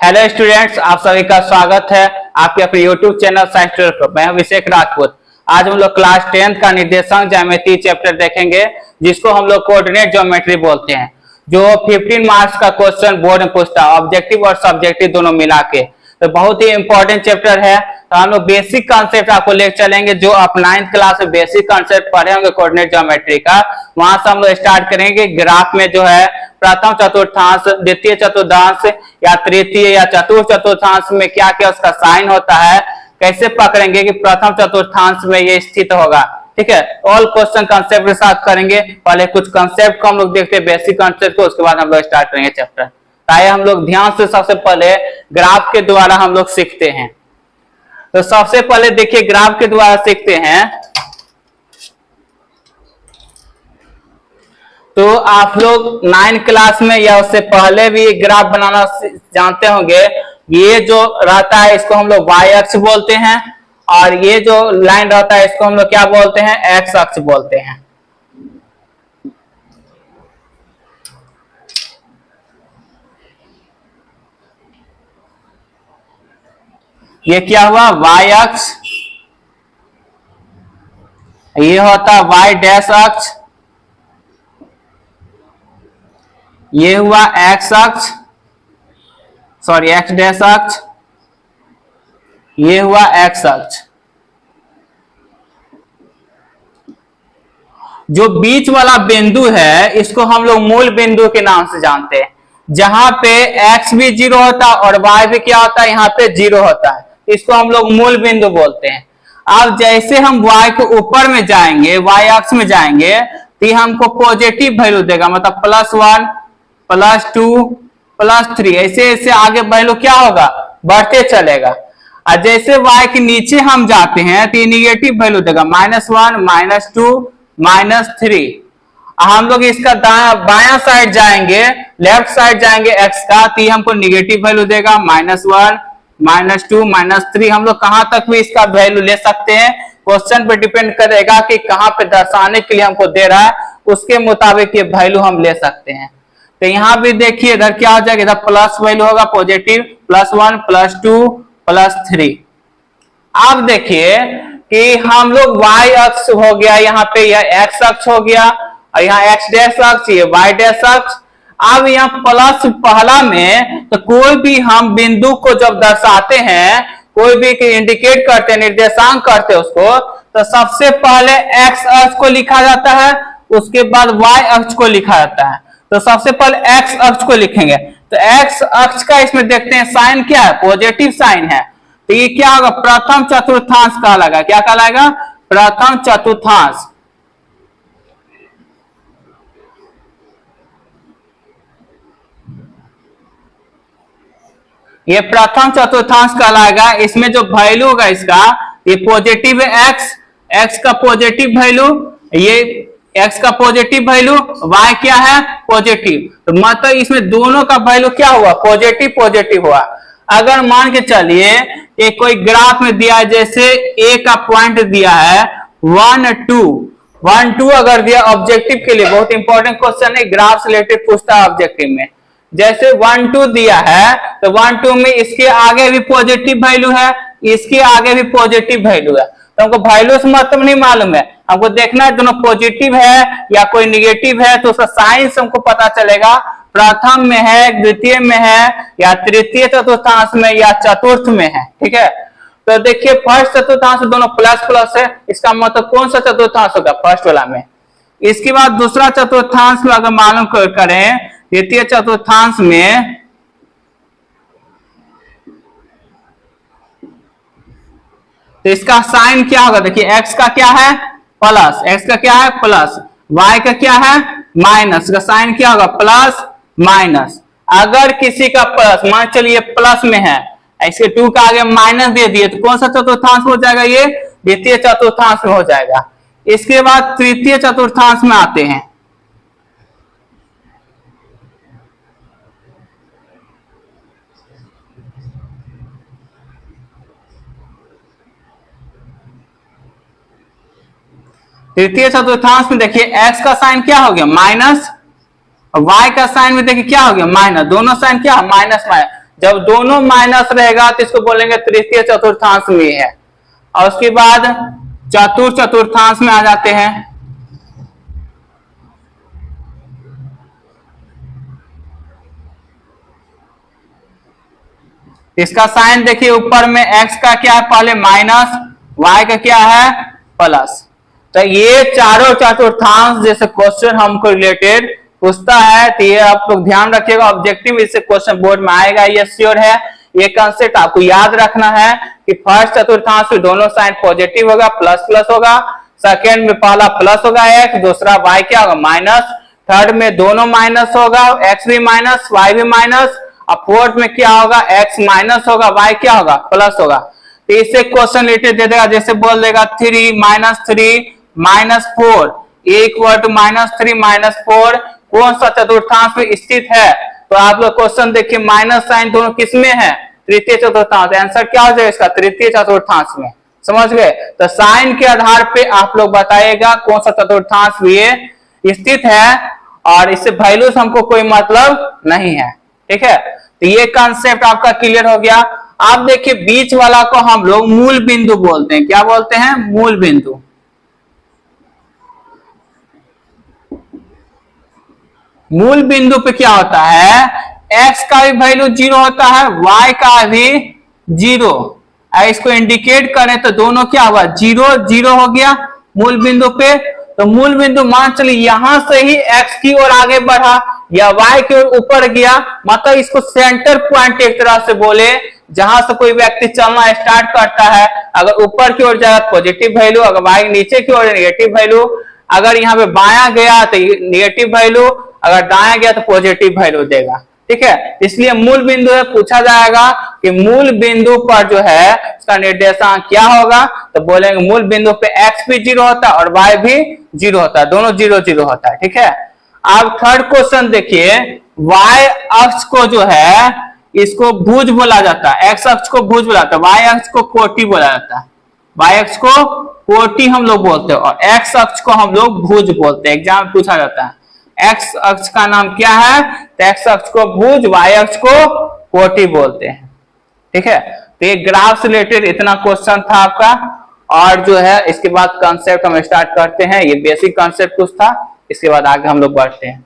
Hello students, आप सभी का स्वागत है आपके अपने यूट्यूब चैनल साइंस ट्यूटर पर। मैं अभिषेक राजपूत। आज हम लोग क्लास 10th का निर्देशांक ज्यामिति चैप्टर देखेंगे, जिसको हम लोग कोऑर्डिनेट ज्योमेट्री बोलते हैं, जो 15 मार्क्स का क्वेश्चन बोर्ड में पूछता है, ऑब्जेक्टिव और सब्जेक्टिव दोनों मिला के। तो बहुत ही इंपॉर्टेंट चैप्टर है। तो हम लोग बेसिक कॉन्सेप्ट आपको ले चलेंगे, जो आप 9th क्लास में बेसिक कॉन्सेप्ट पढ़े होंगे कोऑर्डिनेट ज्योमेट्री का। वहां से हम लोग स्टार्ट करेंगे। ग्राफ में जो है प्रथम चतुर्थांश, द्वितीय चतुर्थांश या तृतीय या चतुर्थ चतुर्थांश में क्या क्या उसका साइन होता है, कैसे पकड़ेंगे कि प्रथम चतुर्थांश में ये स्थित होगा। ठीक है, ऑल क्वेश्चन कंसेप्ट के साथ करेंगे। पहले कुछ कंसेप्ट को हम लोग देखते हैं, बेसिक कंसेप्ट को, उसके बाद हम लोग स्टार्ट करेंगे चैप्टर। आइए हम लोग ध्यान से सबसे पहले ग्राफ के द्वारा हम लोग सीखते हैं। तो सबसे पहले देखिए ग्राफ के द्वारा सीखते हैं। तो आप लोग 9 क्लास में या उससे पहले भी ग्राफ बनाना जानते होंगे। ये जो रहता है इसको हम लोग y अक्ष बोलते हैं, और ये जो लाइन रहता है इसको हम लोग क्या बोलते हैं, x अक्ष बोलते हैं। ये क्या हुआ, y अक्ष, ये होता y डैश अक्ष, ये हुआ x अक्ष, सॉरी x डैश अक्ष, ये हुआ x अक्ष। जो बीच वाला बिंदु है इसको हम लोग मूल बिंदु के नाम से जानते हैं, जहां पे x भी 0 होता है और y भी क्या होता है, यहाँ पे 0 होता है। इसको हम लोग मूल बिंदु बोलते हैं। अब जैसे हम y के ऊपर में जाएंगे, y अक्ष में जाएंगे, तो ये हमको पॉजिटिव वैल्यू देगा, मतलब +1 +2 +3, ऐसे ऐसे आगे वैल्यू क्या होगा, बढ़ते चलेगा। और जैसे y के नीचे हम जाते हैं तो ये निगेटिव वैल्यू देगा, -1 -2 -3। हम लोग इसका बायां साइड जाएंगे, लेफ्ट साइड जाएंगे x का, तो ये हमको निगेटिव वैल्यू देगा, -1 -2 -3। हम लोग कहां तक भी इसका वैल्यू ले सकते हैं, क्वेश्चन पे डिपेंड करेगा कि कहां पे दर्शाने के लिए हमको दे रहा है, उसके मुताबिक ये वैल्यू हम ले सकते हैं। तो यहाँ भी देखिए इधर क्या हो जाएगा, इधर प्लस वैल्यू होगा पॉजिटिव, +1 +2 +3। अब देखिए कि हम लोग y अक्ष हो गया, यहाँ पे यह x अक्ष हो गया, और यहाँ x डैश अक्ष, ये y डैश अक्ष। अब यहाँ प्लस पहला में तो कोई भी हम बिंदु को जब दर्शाते हैं, कोई भी इंडिकेट करते हैं, निर्देशांक करते हैं उसको, तो सबसे पहले x अक्ष को लिखा जाता है, उसके बाद y अक्ष को लिखा जाता है। तो सबसे पहले x अक्ष को लिखेंगे। तो x अक्ष का इसमें देखते हैं साइन क्या है, पॉजिटिव साइन है। तो ये क्या होगा, प्रथम चतुर्थांश कहलाएगा। क्या कहलाएगा, प्रथम चतुर्थांश। ये प्रथम चतुर्थांश कहलाएगा। इसमें जो वैल्यू होगा इसका, ये पॉजिटिव है, x का पॉजिटिव वैल्यू, ये x का पॉजिटिव वैल्यू, y क्या है, पॉजिटिव। तो मतलब इसमें दोनों का वैल्यू क्या हुआ, पॉजिटिव पॉजिटिव हुआ। अगर मान के चलिए एक कोई ग्राफ में दिया है, जैसे a का पॉइंट दिया है 1 2 अगर दिया ऑब्जेक्टिव के लिए, बहुत इंपॉर्टेंट क्वेश्चन है, ग्राफ से रिलेटेड पूछता है ऑब्जेक्टिव में। जैसे 1 2 दिया है तो 1 2 में इसके आगे भी पॉजिटिव वैल्यू है, इसके आगे भी पॉजिटिव वैल्यू है। तो हमको वैल्यू से मतलब नहीं मालूम है, हमको देखना है दोनों पॉजिटिव है या कोई निगेटिव है, तो उसका साइन से हमको पता चलेगा प्रथम में है, द्वितीय में है, या तृतीय चतुर्थांश में, या चतुर्थ में है। ठीक है, तो देखिए फर्स्ट चतुर्थांश दोनों प्लस प्लस है, इसका मतलब कौन सा चतुर्थांश होगा, फर्स्ट वाला में। इसके बाद दूसरा चतुर्थांश में अगर मालूम करें, द्वितीय चतुर्थांश में तो इसका साइन क्या होगा, देखिए x का क्या है, प्लस, x का क्या है प्लस, y का क्या है माइनस, का साइन क्या होगा, प्लस माइनस। अगर किसी का प्लस, मान चलिए प्लस में है, इसके 2 का आगे माइनस दे दिए, तो कौन सा चतुर्थांश हो जाएगा, ये द्वितीय चतुर्थांश में हो जाएगा। इसके बाद तृतीय चतुर्थांश में आते हैं। तृतीय चतुर्थांश में देखिए x का साइन क्या हो गया, माइनस, और y का साइन में देखिए क्या हो गया, माइनस। दोनों साइन क्या, माइनस माइनस। जब दोनों माइनस रहेगा तो इसको बोलेंगे तृतीय चतुर्थांश में है। और उसके बाद चतुर्थ चतुर्थांश में आ जाते हैं। इसका साइन देखिए, ऊपर में x का क्या है पहले माइनस, y का क्या है प्लस। तो ये चारों चतुर्थांश जैसे क्वेश्चन हमको रिलेटेड पूछता है तो ये आप लोग ध्यान रखिएगा, ऑब्जेक्टिव इससे क्वेश्चन बोर्ड में आएगा, ये श्योर है। ये कंसेप्ट आपको याद रखना है कि फर्स्ट चतुर्थांश में दोनों साइन पॉजिटिव होगा, प्लस प्लस होगा। सेकेंड में पहला प्लस होगा x, दूसरा y क्या होगा माइनस। थर्ड में दोनों माइनस होगा, x भी माइनस y भी माइनस। और फोर्थ में क्या होगा x माइनस होगा, y क्या होगा प्लस होगा। तो इससे क्वेश्चन रिलेटेड दे देगा, जैसे बोल देगा 3 - 3 - 4 इक्वल टू -3 - 4 कौन सा चतुर्थांश में स्थित है। तो आप लोग क्वेश्चन देखिए, माइनस साइन दोनों किसमें है तृतीय चतुर्थांश, आंसर क्या हो जाएगा इसका तृतीय चतुर्थांश में। समझ गए। तो साइन के आधार पे आप लोग बताइएगा कौन सा चतुर्थांश में ये स्थित है, और इससे वैल्यूज हमको कोई मतलब नहीं है। ठीक है, तो ये कॉन्सेप्ट आपका क्लियर हो गया। आप देखिए बीच वाला को हम लोग मूल बिंदु बोलते हैं। क्या बोलते हैं मूल बिंदु। मूल बिंदु पे क्या होता है, x का भी वैल्यू 0 होता है, y का भी 0। इसको इंडिकेट करें तो दोनों क्या हुआ 0 0 हो गया मूल बिंदु पे। तो मूल बिंदु मान चलिए यहां से ही x की ओर आगे बढ़ा या y की ओर ऊपर गया, मतलब इसको सेंटर पॉइंट एक तरह से बोले, जहां से कोई व्यक्ति चलना स्टार्ट करता है। अगर ऊपर की ओर जाएगा पॉजिटिव वैल्यू, अगर y नीचे की ओर नेगेटिव वैल्यू। अगर यहाँ पे बायां गया तो नेगेटिव वैल्यू, अगर दाएं गया तो पॉजिटिव वैल्यू देगा। ठीक है, इसलिए मूल बिंदु है, पूछा जाएगा कि मूल बिंदु पर जो है उसका निर्देशांक क्या होगा, तो बोलेंगे मूल बिंदु पे x भी 0 होता है और y भी 0 होता है, दोनों 0 0 होता है। ठीक है, अब थर्ड क्वेश्चन देखिए, y अक्ष को जो है इसको भुज बोला जाता है, x अक्ष को भुज बोला जाता है, y अक्ष को कोटि बोला जाता है। y अक्ष को कोटि हम लोग बोलते हैं और x अक्ष को हम लोग भुज बोलते हैं। एग्जाम में पूछा जाता है x अक्ष का नाम क्या है, तो x अक्ष को भुज, y अक्ष को कोटि बोलते हैं। ठीक है, तो ये ग्राफ से रिलेटेड इतना क्वेश्चन था आपका। और जो है इसके बाद कॉन्सेप्ट हम स्टार्ट करते हैं, ये बेसिक कॉन्सेप्ट कुछ था, इसके बाद आगे हम लोग बढ़ते हैं।